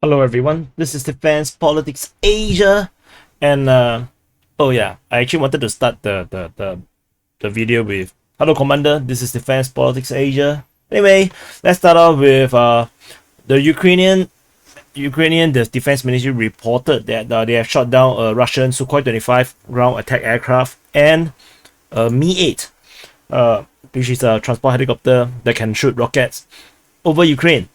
Hello everyone, this is Defense Politics Asia, and oh yeah, I actually wanted to start the video with hello Commander, this is Defense Politics Asia. Anyway, let's start off with the Ukrainian Defense Ministry reported that they have shot down a Russian Sukhoi 25 ground attack aircraft and a Mi-8, which is a transport helicopter that can shoot rockets over Ukraine.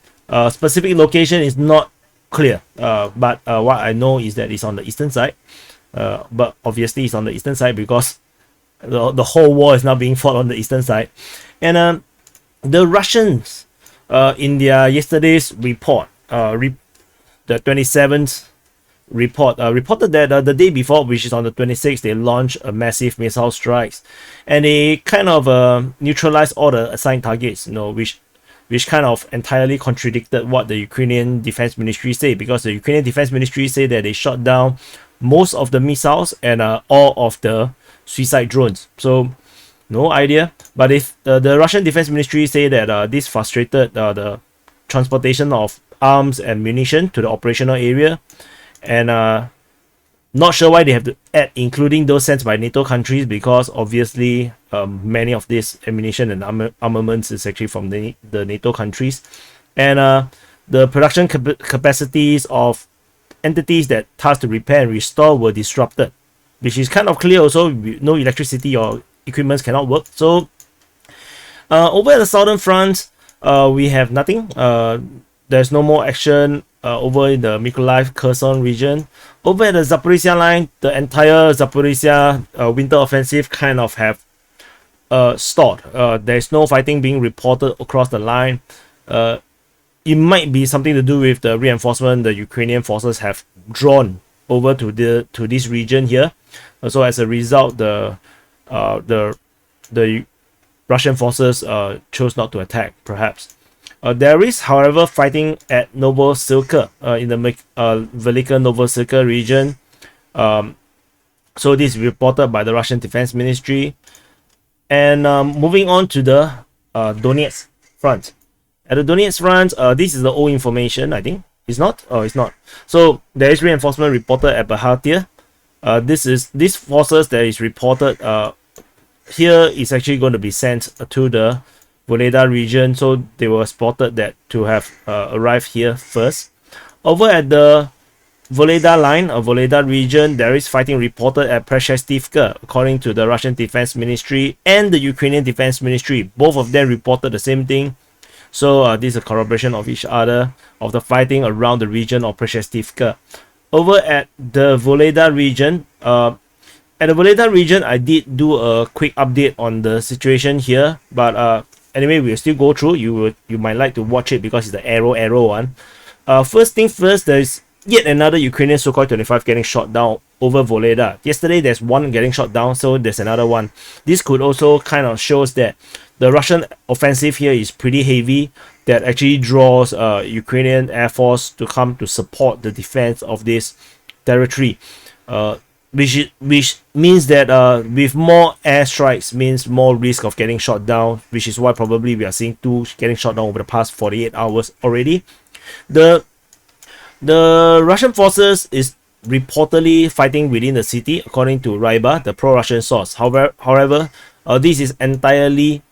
Specific location is not clear, but what I know is that it's on the eastern side, but obviously it's on the eastern side because the whole war is now being fought on the eastern side. And the Russians, in their yesterday's report, the 27th report, reported that the day before, which is on the 26th, they launched a massive missile strikes, and they kind of neutralized all the assigned targets, which kind of entirely contradicted what the Ukrainian Defense Ministry say, because the Ukrainian Defense Ministry say that they shot down most of the missiles and all of the suicide drones. So no idea. But if the Russian Defense Ministry say that this frustrated the transportation of arms and munition to the operational area, and not sure why they have to add including those sent by NATO countries, because obviously many of this ammunition and armaments is actually from the NATO countries, and the production capacities of entities that tasked to repair and restore were disrupted, which is kind of clear also. No electricity or equipment cannot work. So over at the southern front, we have nothing. There's no more action over in the Mykolaiv Kherson region. Over at the Zaporizhzhia line, the entire Zaporizhzhia winter offensive kind of have stalled. There's no fighting being reported across the line. It might be something to do with the reinforcement the Ukrainian forces have drawn over to this region here. So as a result, the Russian forces chose not to attack, perhaps. There is, however, fighting at Novosylka in the Velika Novosylka region. So this is reported by the Russian Defense Ministry. And moving on to the Donetsk front. At the Donetsk front, this is the old information, I think. It's not? Oh, it's not. So there is reinforcement reported at Vuhledar. This forces that is reported here is actually going to be sent to the Vuhledar region, so they were spotted that to have arrived here first. Over at the Vuhledar line, or Vuhledar region, there is fighting reported at Przestivka, according to the Russian Defense Ministry and the Ukrainian Defense Ministry. Both of them reported the same thing. So this is a corroboration of each other of the fighting around the region of Przestivka. Over at the Vuhledar region, I did do a quick update on the situation here, but anyway, we'll still go through. You might like to watch it because it's the arrow one. First thing first, there is yet another Ukrainian Sukhoi 25 getting shot down over Vuhledar. Yesterday, there's one getting shot down, so there's another one. This could also kind of shows that the Russian offensive here is pretty heavy, that actually draws Ukrainian Air Force to come to support the defense of this territory. Which means that with more airstrikes means more risk of getting shot down, which is why probably we are seeing two getting shot down over the past 48 hours already. The Russian forces is reportedly fighting within the city, according to Ryba, the pro-Russian source. However, this is entirely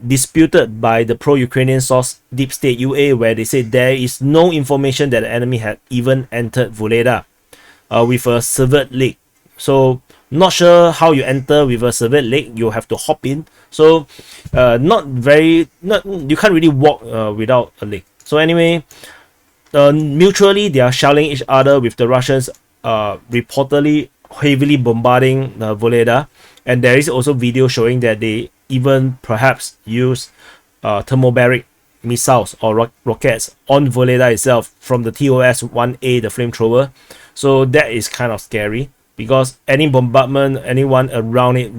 disputed by the pro-Ukrainian source Deep State UA, where they say there is no information that the enemy had even entered Vuhledar with a severed leg. So not sure how you enter with a severed leg. You have to hop in. So you can't really walk without a leg. So anyway, mutually they are shelling each other, with the Russians reportedly heavily bombarding Vuhledar, and there is also video showing that they even perhaps use thermobaric missiles or rockets on Vuhledar itself from the TOS-1A, the flamethrower. So that is kind of scary, because any bombardment, anyone around it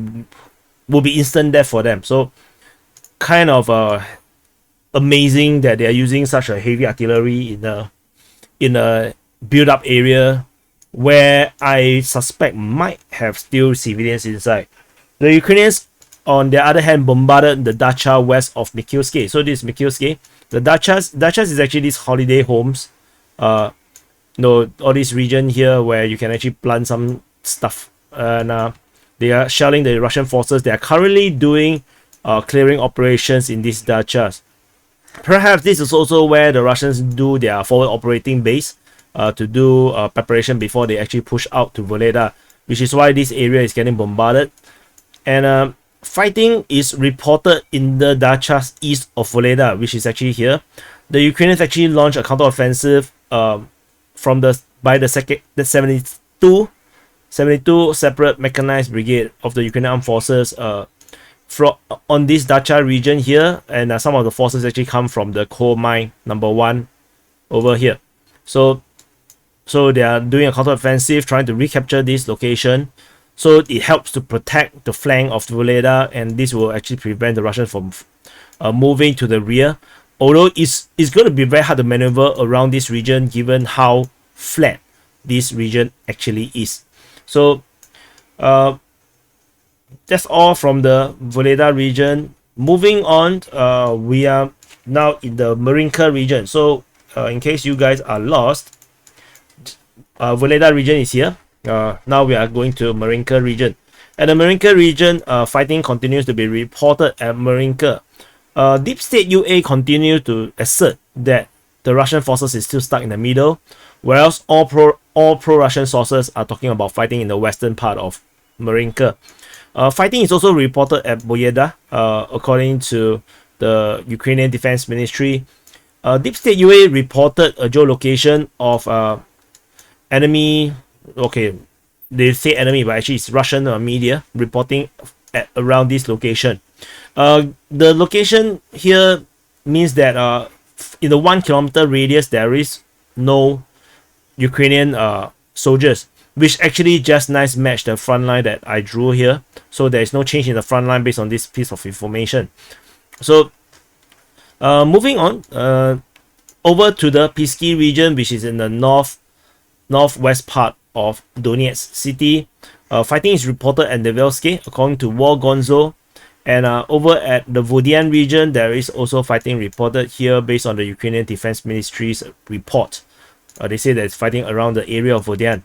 will be instant death for them. So kind of amazing that they are using such a heavy artillery in a build-up area where I suspect might have still civilians inside. The Ukrainians, on the other hand, bombarded the dacha west of Mykolaiv. So this is Mykolaiv. The dachas is actually these holiday homes all this region here where you can actually plant some stuff, and they are shelling the Russian forces. They are currently doing clearing operations in these dachas. Perhaps this is also where the Russians do their forward operating base to do preparation before they actually push out to Vuhledar, which is why this area is getting bombarded. And fighting is reported in the dachas east of Vuhledar, which is actually here. The Ukrainians actually launched a counteroffensive by the 72 separate mechanized brigade of the Ukrainian armed forces on this dacha region here, and some of the forces actually come from the coal mine number 1 over here. So they are doing a counteroffensive, trying to recapture this location. So it helps to protect the flank of Vuhledar, and this will actually prevent the Russians from moving to the rear. Although it's going to be very hard to maneuver around this region given how flat this region actually is. So that's all from the Vuhledar region. Moving on, we are now in the Marinka region. So in case you guys are lost, Vuhledar region is here. Now we are going to Marinka region. At the Marinka region, fighting continues to be reported at Marinka. Deep State UA continue to assert that the Russian forces is still stuck in the middle, whereas all pro-Russian sources are talking about fighting in the western part of Marinka. Fighting is also reported at Vuhledar, according to the Ukrainian Defense Ministry. Deep State UA reported a geolocation of enemy. Okay, they say enemy, but actually it's Russian media reporting at around this location. The location here means that in the 1 kilometer radius there is no Ukrainian soldiers, which actually just nice match the front line that I drew here. So there is no change in the front line based on this piece of information. So moving on over to the Pisky region, which is in the northwest part of Donetsk city. Fighting is reported at Nevelsky, according to War Gonzo. And over at the Vodian region, there is also fighting reported here based on the Ukrainian Defense Ministry's report. They say that it's fighting around the area of Vodian.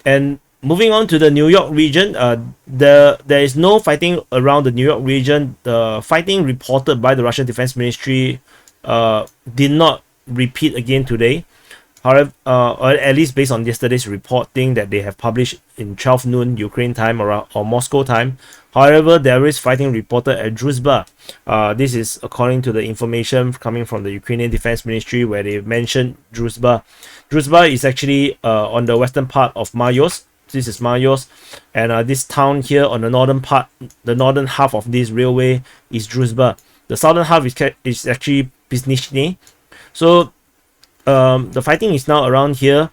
And moving on to the New York region, there is no fighting around the New York region. The fighting reported by the Russian Defense Ministry did not repeat again today. However, or at least based on yesterday's reporting that they have published in 12 noon Ukraine time or Moscow time. However, there is fighting reported at Druzhba. This is according to the information coming from the Ukrainian Defense Ministry, where they mentioned Druzhba. Druzhba is actually on the western part of Mayos. This is Mayos, and this town here on the northern part, the northern half of this railway is Druzhba. The southern half is actually Pisnishny. So the fighting is now around here.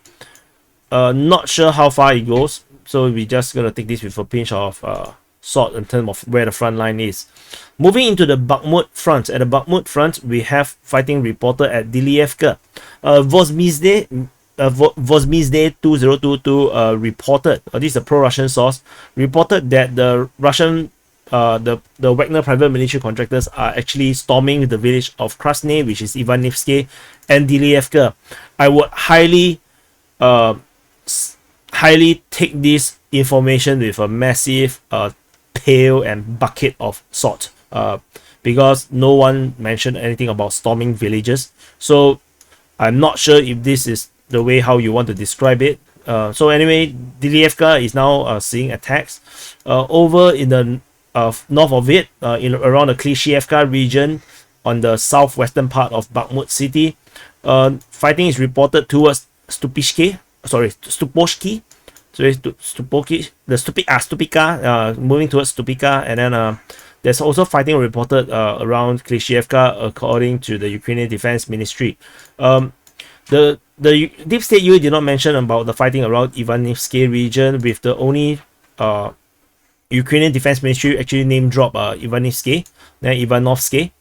Not sure how far it goes, so we're just gonna take this with a pinch of salt in terms of where the front line is. Moving into the Bakhmut front. At the Bakhmut front, we have fighting reported at Dilievka. Vozmizde 2022 reported, this is a pro-Russian source, reported that the Russian the Wagner private military contractors are actually storming the village of Krasny, which is Ivanivsky, and Dilievka. I would highly take this information with a massive pail and bucket of salt, because no one mentioned anything about storming villages. So I'm not sure if this is the way how you want to describe it. So anyway, Dilievka is now seeing attacks over in the north of it, in around the Klishchievka region on the southwestern part of Bakhmut city. Fighting is reported towards Stupochki, Stupika, moving towards Stupika, and then there's also fighting reported around Klishchievka, according to the Ukrainian Defense Ministry. The Deep State UA did not mention about the fighting around Ivanivsky region, with the only Ukrainian Defense Ministry actually name drop Ivanivsky, then Ivanovsky,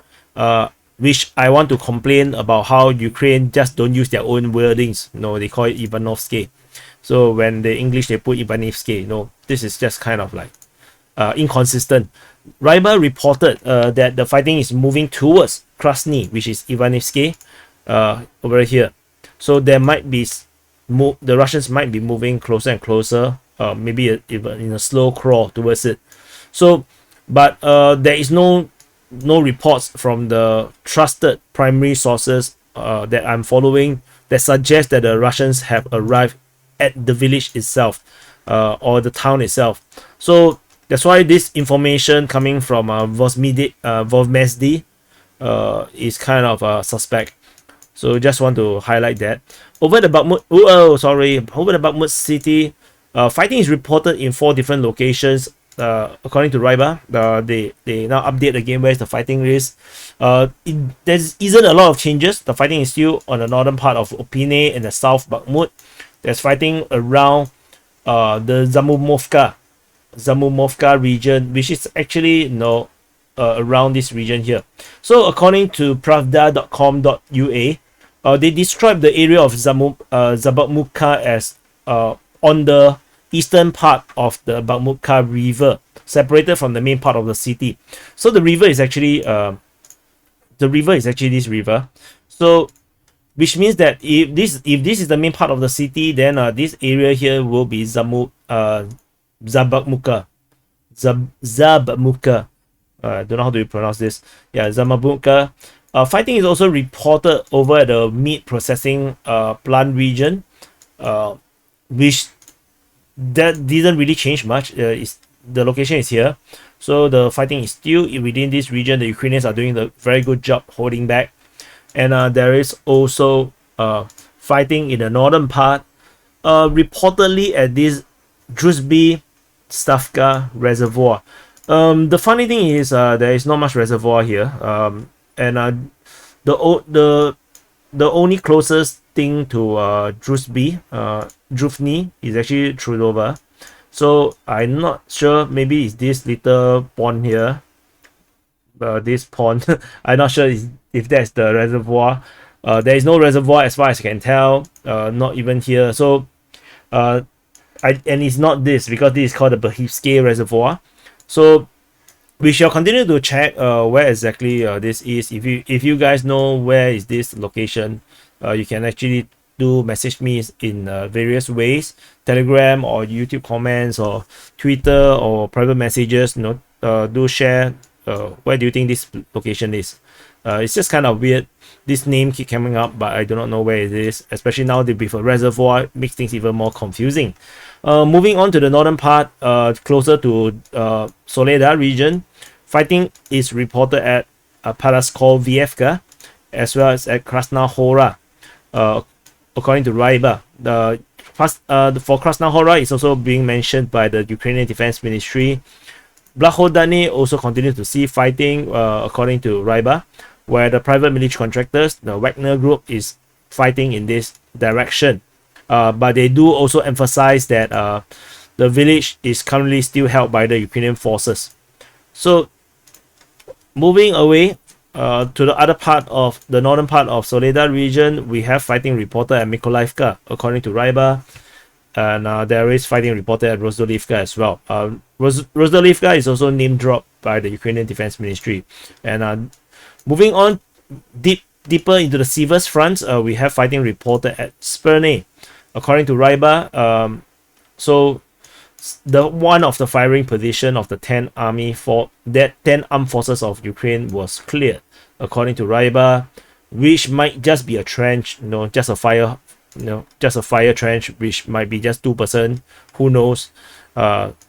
which I want to complain about how Ukraine just don't use their own wordings. No, they call it Ivanovsky. So when the English they put Ivanivsky. No, this is just kind of like inconsistent. Ryba reported that the fighting is moving towards Krasny, which is Ivanivsky, over here. So there might be the Russians might be moving closer and closer, maybe even in a slow crawl towards it. So, but there is no reports from the trusted primary sources that I'm following that suggest that the Russians have arrived at the village itself or the town itself. So that's why this information coming from Vovmezdi is kind of suspect. So just want to highlight that. Over the Bakhmut, over the Bakhmut city, fighting is reported in 4 different locations. According to Ryba, they now update again where's the fighting is. There isn't a lot of changes. The fighting is still on the northern part of Opine and the south Bakhmut. There's fighting around the Zamumovka region, which is actually around this region here. So according to pravda.com.ua, they describe the area of Zabamuka as on the eastern part of the Bakhmutka river, separated from the main part of the city. So the river is actually this river. So which means that if this is the main part of the city, then this area here will be Zabakmuka. Zabmuka. I don't know how do you pronounce this. Yeah, Zamabuka. Fighting is also reported over at the meat processing plant region, which that didn't really change much. The location is here, so the fighting is still within this region. The Ukrainians are doing a very good job holding back, and there is also fighting in the northern part, reportedly at this Druzhby Stavka reservoir. The funny thing is there is not much reservoir here, and the only closest thing to Druzhny is actually Trudova. So I'm not sure, maybe it's this little pond here, this pond. I'm not sure if that's the reservoir. There is no reservoir as far as I can tell, not even here. So and it's not this, because this is called the Berhivsky reservoir. So we shall continue to check where exactly this is. If you guys know where is this location, you can actually do message me in various ways, Telegram or YouTube comments or Twitter or private messages. Do share where do you think this location is. It's just kind of weird. This name keep coming up, but I do not know where it is, especially now with a reservoir. It makes things even more confusing. Moving on to the northern part, closer to Vuhledar region, fighting is reported at Paraskolvievka as well as at Krasna Hora. According to Ryba, for Krasna Hora is also being mentioned by the Ukrainian Defense Ministry. Vuhledar also continues to see fighting, according to Ryba, where the private military contractors, the Wagner group, is fighting in this direction. But they do also emphasize that the village is currently still held by the Ukrainian forces. So moving away to the other part of the northern part of Vuhledar region, we have fighting reported at Mykolaiivka, according to Ryba, and there is fighting reported at Rozdolivka as well. Rozdolivka is also name dropped by the Ukrainian Defense Ministry. And moving on deeper into the Sivas front, we have fighting reported at Sperne, according to Ryba. So the one of the firing position of the 10 armed forces of Ukraine was cleared, according to Ryba, which might just be a trench, just a fire trench, which might be just 2%, who knows.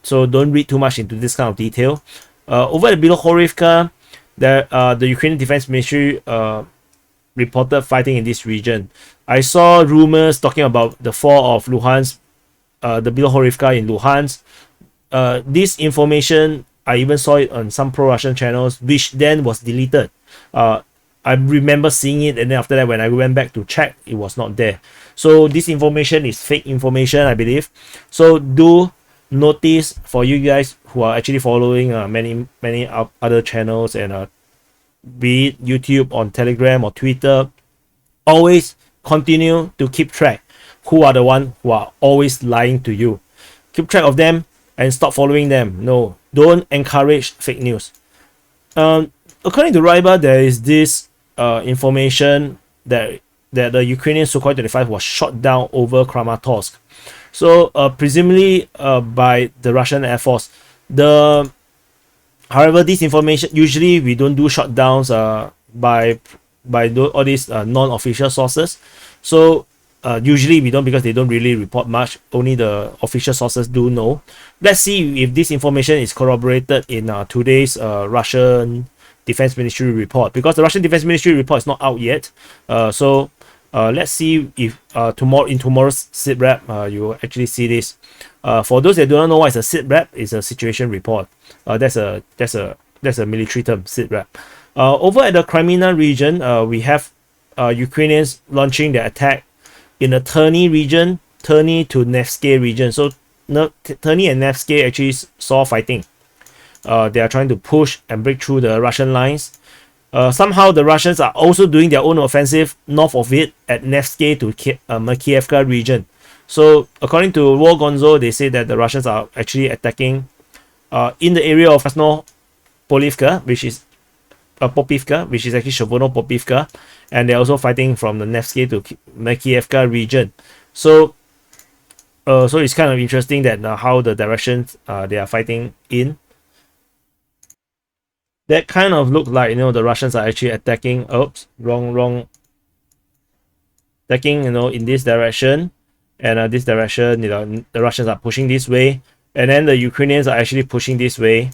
So don't read too much into this kind of detail. Over at Bilohorivka, the Ukrainian Defense Ministry reported fighting in this region. I saw rumors talking about the fall of Luhansk, the Bilohorivka in Luhansk. This information, I even saw it on some pro-Russian channels, which then was deleted. I remember seeing it, and then after that, when I went back to check, it was not there. So this information is fake information, I believe. So do notice, for you guys who are actually following many other channels, and be it YouTube, on Telegram or Twitter, always continue to keep track who are the ones who are always lying to you. Keep track of them and stop following them. No, don't encourage fake news. According to Ryba, there is this information that that the Ukrainian Sukhoi 25 was shot down over Kramatorsk. So presumably by the Russian Air Force. However, this information, usually we don't do shutdowns by all these non-official sources. So usually we don't, because they don't really report much. Only the official sources do know. Let's see if this information is corroborated in today's Russian Defense Ministry report, because the Russian Defense Ministry report is not out yet. So let's see if tomorrow's SITREP you will actually see this. For those that do not know what is a SITREP, it's a situation report. That's a military term, SITREP. Over at the Crimea region, we have Ukrainians launching their attack in the Terny region, Terny to Nevsky region. So Terny and Nevsky actually saw fighting. They are trying to push and break through the Russian lines. Somehow the Russians are also doing their own offensive north of it at Nevsky to Makiivka region. So according to War Gonzo, they say that the Russians are actually attacking in the area of Krasno-Polivka, which is Popivka, which is actually Shavono-Popivka, and they're also fighting from the Nevsky to Makiivka region. So it's kind of interesting that how the directions they are fighting in. That kind of look like, the Russians are actually attacking. Oops, wrong. Attacking, in this direction, and this direction, the Russians are pushing this way, and then the Ukrainians are actually pushing this way,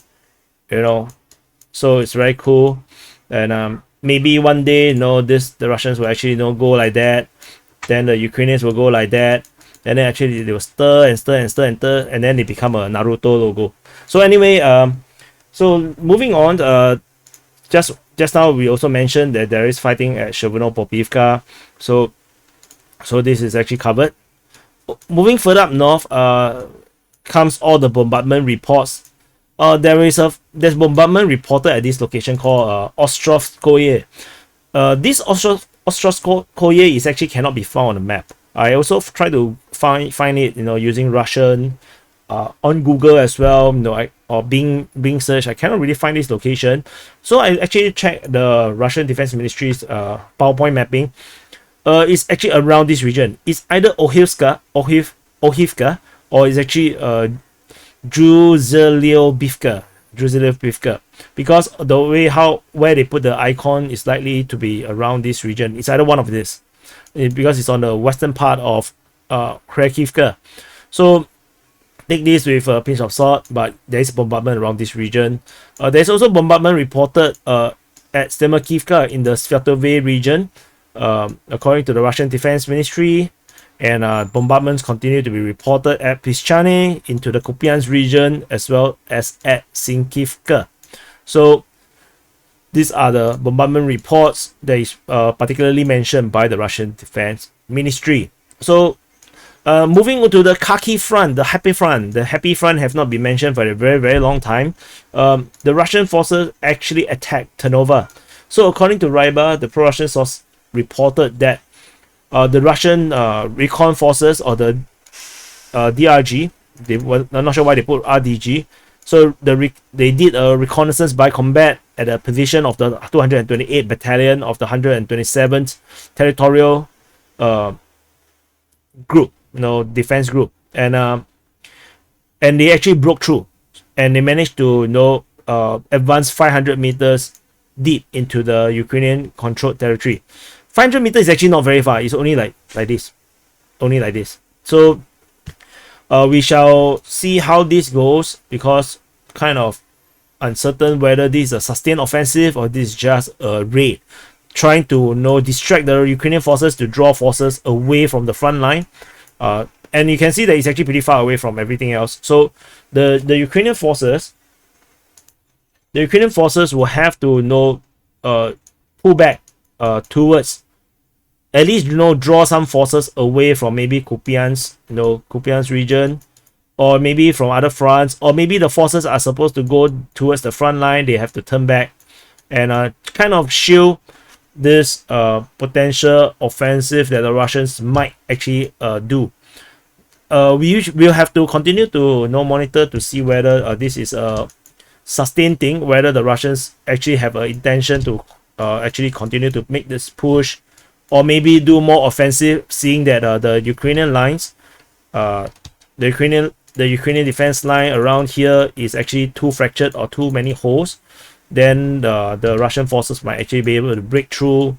So it's very cool, and maybe one day, the Russians will actually, go like that, then the Ukrainians will go like that, and then actually they will stir, and then they become a Naruto logo. So anyway, so moving on, just now we also mentioned that there is fighting at Shavono-Popivka, so this is actually covered. Moving further up north, comes all the bombardment reports. There's bombardment reported at this location called Ostrovskoye. This Ostrovskoye is actually cannot be found on the map. I also tried to find it, using Russian on Google as well, or Bing search. I cannot really find this location. So I actually checked the Russian Defense Ministry's PowerPoint mapping. It's actually around this region. It's either Ohivka, or it's actually Vuhledar, because the way where they put the icon is likely to be around this region. It's either one of this, because it's on the western part of Kharkivka. So take this with a pinch of salt, but there is bombardment around this region. There's also bombardment reported at Stemakivka in the Sviatove region, according to the Russian Defense Ministry. And bombardments continue to be reported at Pischane into the Kupiansk region, as well as at Sinkivka. So these are the bombardment reports that is particularly mentioned by the Russian Defense Ministry. So moving on to the Khaki front, the Happy Front. The Happy Front have not been mentioned for a very, very long time. The Russian forces actually attacked Ternova. So according to Ryba, the pro-Russian source reported that the Russian recon forces, or the DRG, I'm not sure why they put RDG. So they did a reconnaissance by combat at a position of the 228th Battalion of the 127th Territorial Group, defense group, and they actually broke through, and they managed to advance 500 meters deep into the Ukrainian controlled territory. 500 meters is actually not very far. It's only like this. So we shall see how this goes, because kind of uncertain whether this is a sustained offensive or this is just a raid, trying to distract the Ukrainian forces to draw forces away from the front line. And you can see that it's actually pretty far away from everything else. So the Ukrainian forces will have to pull back towards, at least draw some forces away from maybe Kupiansk region, or maybe from other fronts, or maybe the forces are supposed to go towards the front line. They have to turn back and kind of shield this potential offensive that the Russians might actually do. We'll have to continue to monitor to see whether this is a sustained thing, whether the Russians actually have an intention to actually continue to make this push, or maybe do more offensive, seeing that the Ukrainian lines, the Ukrainian defense line around here is actually too fractured or too many holes. Then the Russian forces might actually be able to break through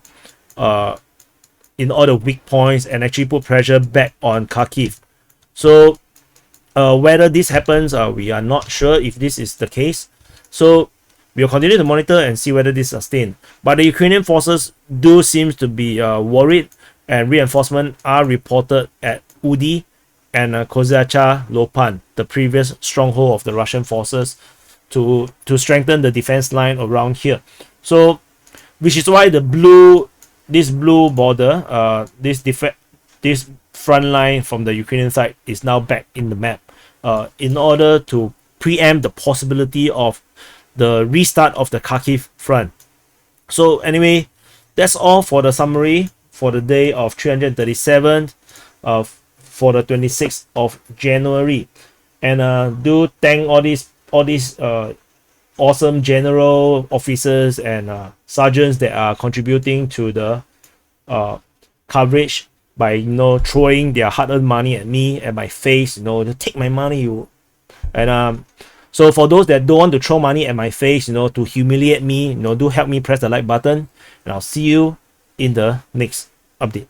in all the weak points and actually put pressure back on Kharkiv. So whether this happens, we are not sure if this is the case. So we'll continue to monitor and see whether this is sustained. But the Ukrainian forces do seem to be worried, and reinforcements are reported at Udi and Kozacha Lopan, the previous stronghold of the Russian forces, to strengthen the defense line around here. So, which is why this blue border, this front line from the Ukrainian side is now back in the map, in order to preempt the possibility of the restart of the Kharkiv front. So anyway, that's all for the summary for the day of 337 for the 26th of January. And do thank all these awesome general officers and sergeants that are contributing to the coverage by throwing their hard-earned money at me, at my face, to take my money, and so for those that don't want to throw money at my face, to humiliate me, do help me press the like button, and I'll see you in the next update.